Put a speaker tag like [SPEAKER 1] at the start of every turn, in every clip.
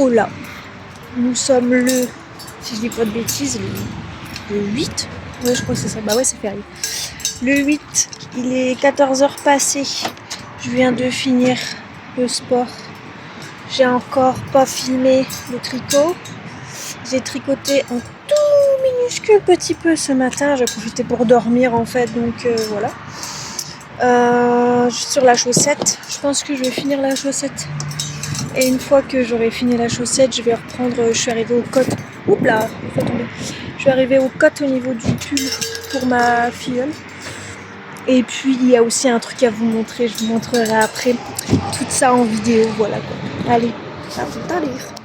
[SPEAKER 1] Oh là, nous sommes le, si je dis pas de bêtises, le 8. Ouais, je crois que c'est ça. Bah ouais, c'est férié. Le 8, il est 14h passées. Je viens de finir le sport. J'ai encore pas filmé le tricot. J'ai tricoté un tout minuscule petit peu ce matin. J'ai profité pour dormir en fait, donc voilà. Sur la chaussette, je pense que je vais finir la chaussette. Et une fois que j'aurai fini la chaussette, je vais reprendre. Je suis arrivée au cotes. Oups là, il faut tomber. Je suis arrivée au cotes au niveau du pull pour ma filleule. Et puis il y a aussi un truc à vous montrer. Je vous montrerai après tout ça en vidéo. Voilà quoi. Allez, à tout à l'heure.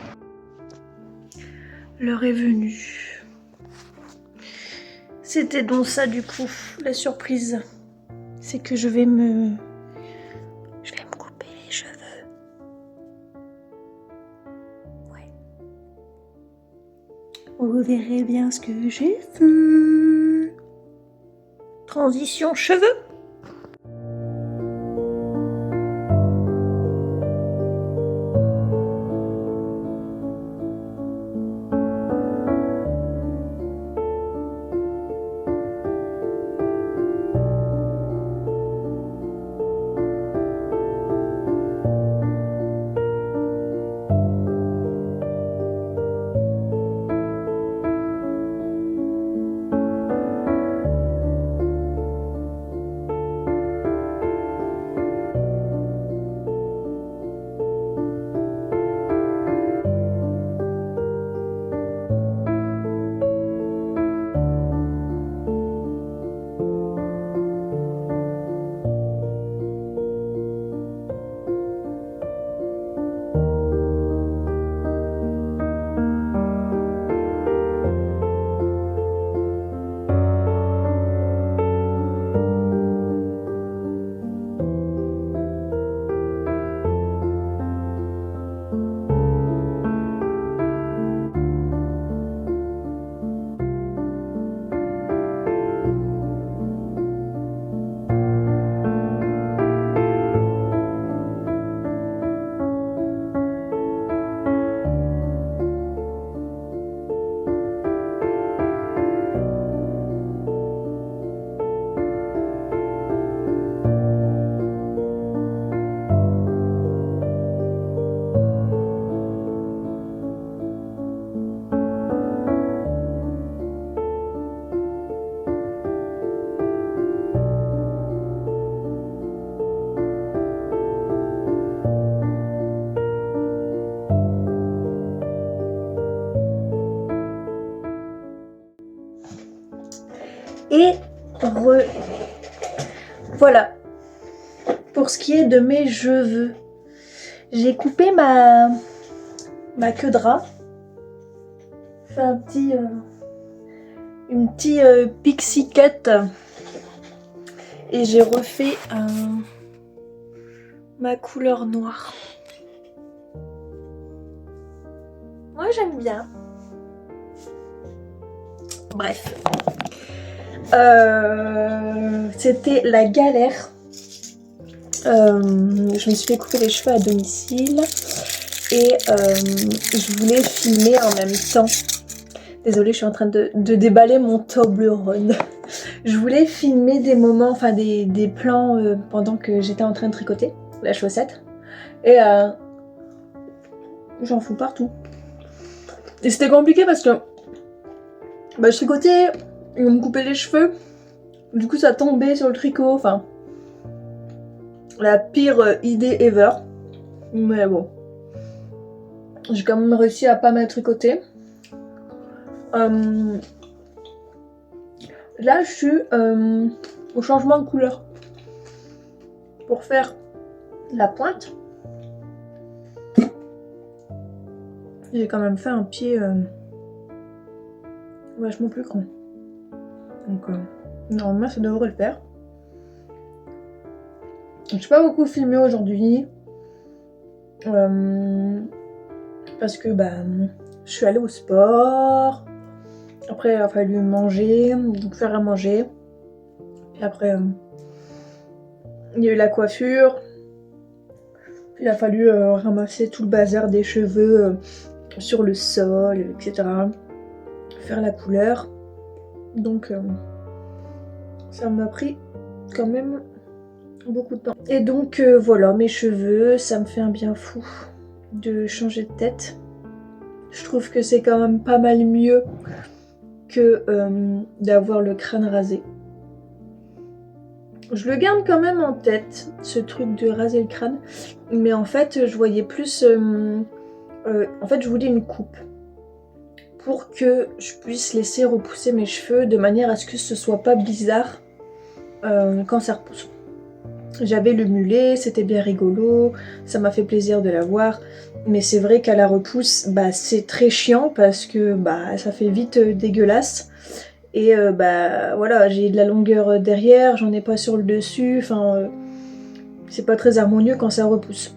[SPEAKER 1] L'heure est venue. C'était donc ça du coup, la surprise. C'est que je vais me couper les cheveux. Ouais. Vous verrez bien ce que j'ai fait. Transition cheveux. Et voilà. Pour ce qui est de mes cheveux, j'ai coupé ma queue de rat. Fait une petite pixie cut. Et j'ai refait ma couleur noire. Moi j'aime bien. Bref. C'était la galère. Je me suis fait couper les cheveux à domicile. Et je voulais filmer en même temps. Désolée, je suis en train de déballer mon Toblerone. Je voulais filmer des moments, enfin des plans pendant que j'étais en train de tricoter la chaussette. Et j'en fous partout. Et c'était compliqué parce que je tricotais, ils me coupaient les cheveux. Du coup ça tombait sur le tricot, enfin la pire idée ever. Mais bon. J'ai quand même réussi à pas mal tricoter. Là je suis au changement de couleur pour faire la pointe. J'ai quand même fait un pied vachement plus grand, donc normalement ça devrait le faire. Je n'ai pas beaucoup filmé aujourd'hui parce que je suis allée au sport. Après il a fallu manger, donc faire à manger. Et après il y a eu la coiffure. Il a fallu ramasser tout le bazar des cheveux sur le sol, etc. Faire la couleur. Donc ça m'a pris quand même beaucoup de temps. Et donc voilà, mes cheveux, ça me fait un bien fou de changer de tête. Je trouve que c'est quand même pas mal mieux que d'avoir le crâne rasé. Je le garde quand même en tête, ce truc de raser le crâne, mais en fait je voyais plus... en fait je voulais une coupe pour que je puisse laisser repousser mes cheveux de manière à ce que ce soit pas bizarre quand ça repousse. J'avais le mulet, c'était bien rigolo, ça m'a fait plaisir de l'avoir, mais c'est vrai qu'à la repousse, bah, c'est très chiant parce que bah, ça fait vite dégueulasse. Et bah voilà, j'ai de la longueur derrière, j'en ai pas sur le dessus, enfin c'est pas très harmonieux quand ça repousse.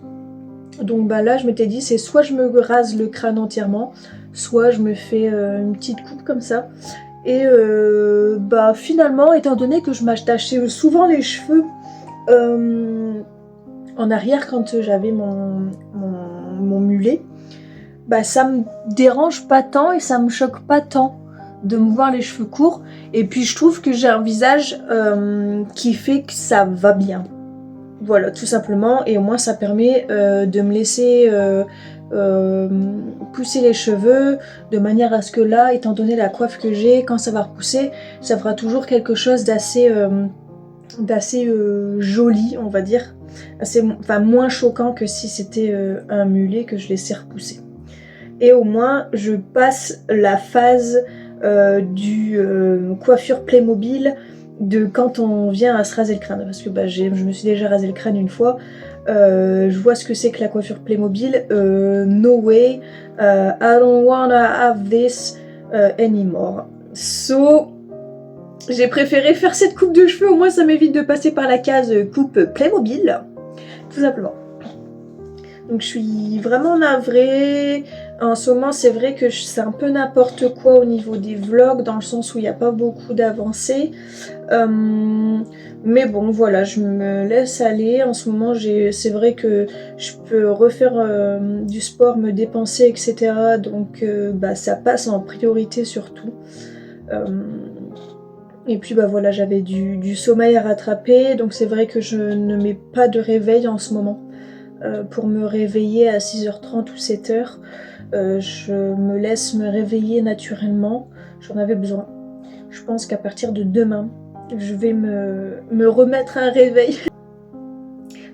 [SPEAKER 1] Donc bah là je m'étais dit c'est soit je me rase le crâne entièrement, soit je me fais une petite coupe comme ça. Et bah finalement, étant donné que je m'attachais souvent les cheveux en arrière quand j'avais mon mulet, bah ça me dérange pas tant et ça me choque pas tant de me voir les cheveux courts. Et puis je trouve que j'ai un visage qui fait que ça va bien. Voilà, tout simplement. Et au moins ça permet de me laisser pousser les cheveux de manière à ce que là, étant donné la coiffe que j'ai, quand ça va repousser, ça fera toujours quelque chose d'assez joli, on va dire. Enfin, moins choquant que si c'était un mulet que je laissais repousser. Et au moins, je passe la phase du coiffure Playmobil de quand on vient à se raser le crâne. Parce que bah, je me suis déjà rasé le crâne une fois. Je vois ce que c'est que la coiffure Playmobil. No way. I don't wanna have this anymore. So, j'ai préféré faire cette coupe de cheveux. Au moins, ça m'évite de passer par la case coupe Playmobil. Tout simplement. Donc je suis vraiment navrée. En ce moment, c'est vrai que c'est un peu n'importe quoi au niveau des vlogs, dans le sens où il n'y a pas beaucoup d'avancées. Mais bon, voilà, je me laisse aller. En ce moment, c'est vrai que je peux refaire du sport, me dépenser, etc. Donc bah, ça passe en priorité surtout. Et puis bah voilà, j'avais du sommeil à rattraper. Donc c'est vrai que je ne mets pas de réveil en ce moment. Pour me réveiller à 6h30 ou 7h. Je me laisse me réveiller naturellement. J'en avais besoin. Je pense qu'à partir de demain, je vais me remettre un réveil.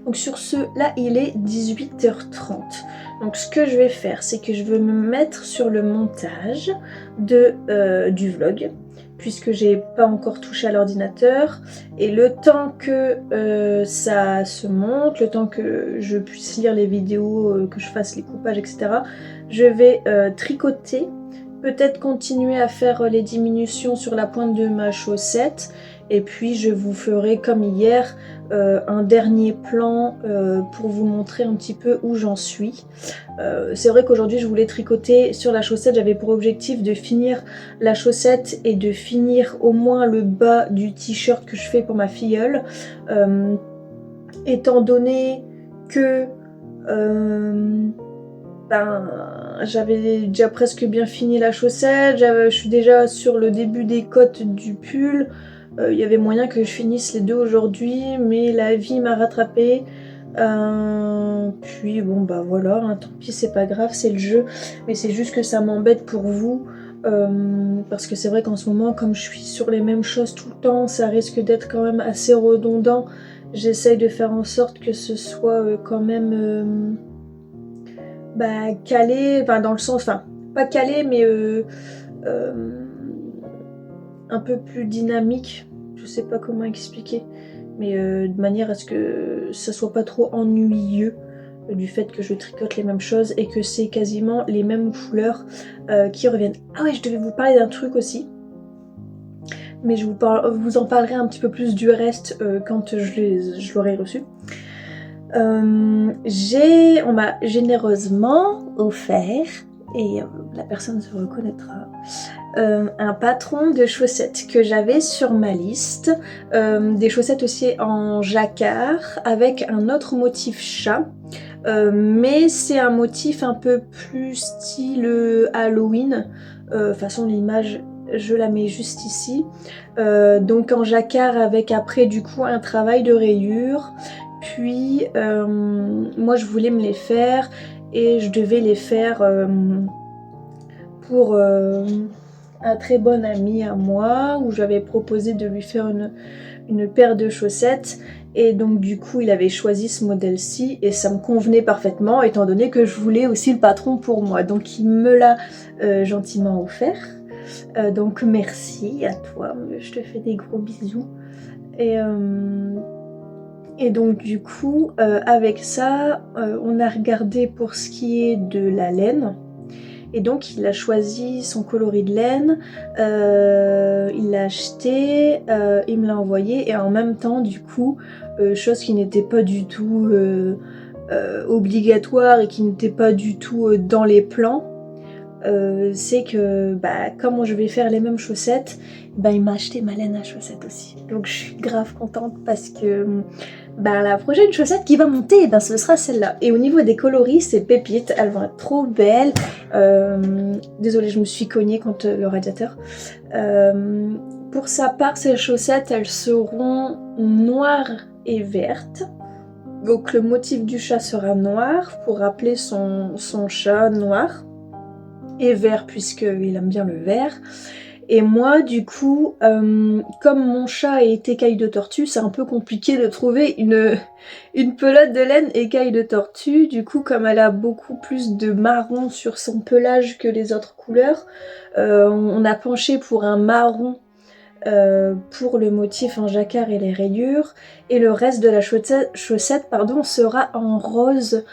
[SPEAKER 1] Donc sur ce, là il est 18h30. Donc ce que je vais faire, c'est que je vais me mettre sur le montage du vlog, puisque j'ai pas encore touché à l'ordinateur. Et le temps que ça se monte, le temps que je puisse lire les vidéos, que je fasse les coupages, etc., je vais tricoter, peut-être continuer à faire les diminutions sur la pointe de ma chaussette. Et puis je vous ferai comme hier un dernier plan pour vous montrer un petit peu où j'en suis. C'est vrai qu'aujourd'hui je voulais tricoter sur la chaussette, j'avais pour objectif de finir la chaussette et de finir au moins le bas du t-shirt que je fais pour ma filleule. Étant donné que j'avais déjà presque bien fini la chaussette, je suis déjà sur le début des côtes du pull. Il y avait moyen que je finisse les deux aujourd'hui, mais la vie m'a rattrapée. Puis bon bah voilà, hein, tant pis, c'est pas grave, c'est le jeu. Mais c'est juste que ça m'embête pour vous. Parce que c'est vrai qu'en ce moment, comme je suis sur les mêmes choses tout le temps, ça risque d'être quand même assez redondant. J'essaye de faire en sorte que ce soit quand même calé, enfin dans le sens, enfin pas calé, mais un peu plus dynamique, je sais pas comment expliquer, mais de manière à ce que ça soit pas trop ennuyeux du fait que je tricote les mêmes choses et que c'est quasiment les mêmes couleurs qui reviennent. Ah ouais, je devais vous parler d'un truc aussi, mais je vous en parlerai un petit peu plus du reste quand je l'aurai reçu. On m'a généreusement offert, et la personne se reconnaîtra, un patron de chaussettes que j'avais sur ma liste, des chaussettes aussi en jacquard avec un autre motif chat, mais c'est un motif un peu plus style Halloween, façon l'image je la mets juste ici, donc en jacquard avec après du coup un travail de rayure, puis moi je voulais me les faire et je devais les faire pour un très bon ami à moi, où j'avais proposé de lui faire une paire de chaussettes, et donc du coup il avait choisi ce modèle-ci et ça me convenait parfaitement étant donné que je voulais aussi le patron pour moi, donc il me l'a gentiment offert, donc merci à toi, je te fais des gros bisous. Et donc du coup avec ça on a regardé pour ce qui est de la laine. Et donc il a choisi son coloris de laine, il l'a acheté, il me l'a envoyé, et en même temps du coup, chose qui n'était pas du tout obligatoire et qui n'était pas du tout dans les plans, c'est que comme je vais faire les mêmes chaussettes, il m'a acheté ma laine à chaussettes aussi. Donc je suis grave contente parce que la prochaine chaussette qui va monter, ce sera celle-là. Et au niveau des coloris, c'est pépite, elles vont être trop belles. Désolée, je me suis cognée contre le radiateur. Pour sa part, ces chaussettes, elles seront noires et vertes. Donc le motif du chat sera noir, pour rappeler son chat noir. Et vert, puisqu'il aime bien le vert. Et moi, du coup, comme mon chat est écaille de tortue, c'est un peu compliqué de trouver une pelote de laine écaille de tortue. Du coup, comme elle a beaucoup plus de marron sur son pelage que les autres couleurs, on a penché pour un marron pour le motif en jacquard et les rayures. Et le reste de la chaussette sera en rose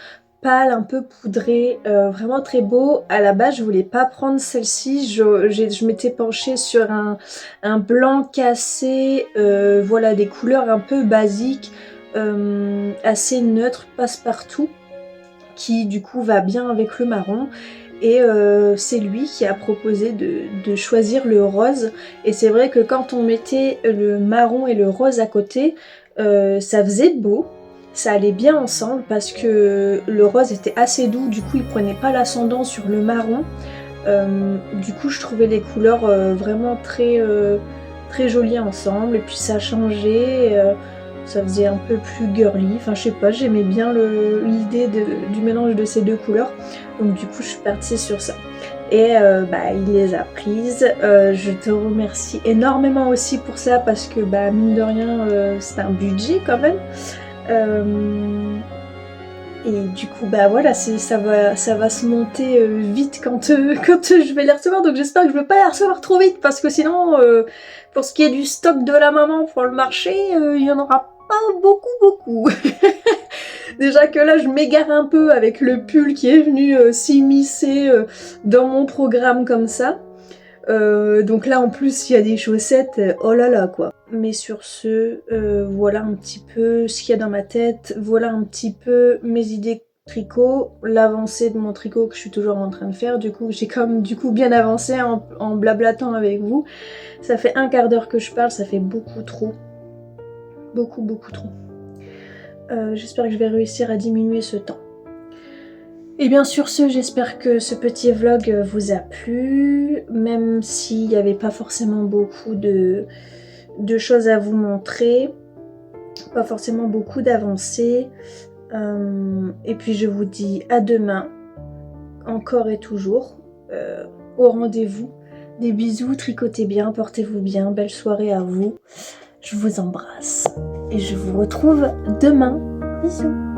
[SPEAKER 1] pâle, un peu poudré, vraiment très beau. À la base je voulais pas prendre celle-ci, je m'étais penchée sur un blanc cassé, voilà, des couleurs un peu basiques, assez neutres, passe-partout, qui du coup va bien avec le marron. Et c'est lui qui a proposé de choisir le rose, et c'est vrai que quand on mettait le marron et le rose à côté, ça faisait beau. Ça allait bien ensemble parce que le rose était assez doux, du coup il prenait pas l'ascendant sur le marron. Du coup je trouvais les couleurs vraiment très, très jolies ensemble, et puis ça changeait, ça faisait un peu plus girly, enfin je sais pas, j'aimais bien l'idée du mélange de ces deux couleurs, donc du coup je suis partie sur ça. Et il les a prises, je te remercie énormément aussi pour ça parce que mine de rien c'est un budget quand même. Et du coup voilà, ça va se monter vite quand je vais les recevoir, donc j'espère que je ne vais pas les recevoir trop vite parce que sinon pour ce qui est du stock de la maman pour le marché, il y en aura pas beaucoup. Déjà que là je m'égare un peu avec le pull qui est venu s'immiscer dans mon programme comme ça. Donc là en plus il y a des chaussettes, oh là là quoi. Mais sur ce, voilà un petit peu ce qu'il y a dans ma tête, voilà un petit peu mes idées tricot, l'avancée de mon tricot que je suis toujours en train de faire. Du coup j'ai comme bien avancé en blablatant avec vous. Ça fait un quart d'heure que je parle, ça fait beaucoup trop. Beaucoup trop. J'espère que je vais réussir à diminuer ce temps. Et bien sur ce, j'espère que ce petit vlog vous a plu, même s'il n'y avait pas forcément beaucoup de choses à vous montrer, pas forcément beaucoup d'avancées. Et puis je vous dis à demain, encore et toujours, au rendez-vous. Des bisous, tricotez bien, portez-vous bien, belle soirée à vous. Je vous embrasse et je vous retrouve demain. Bisous.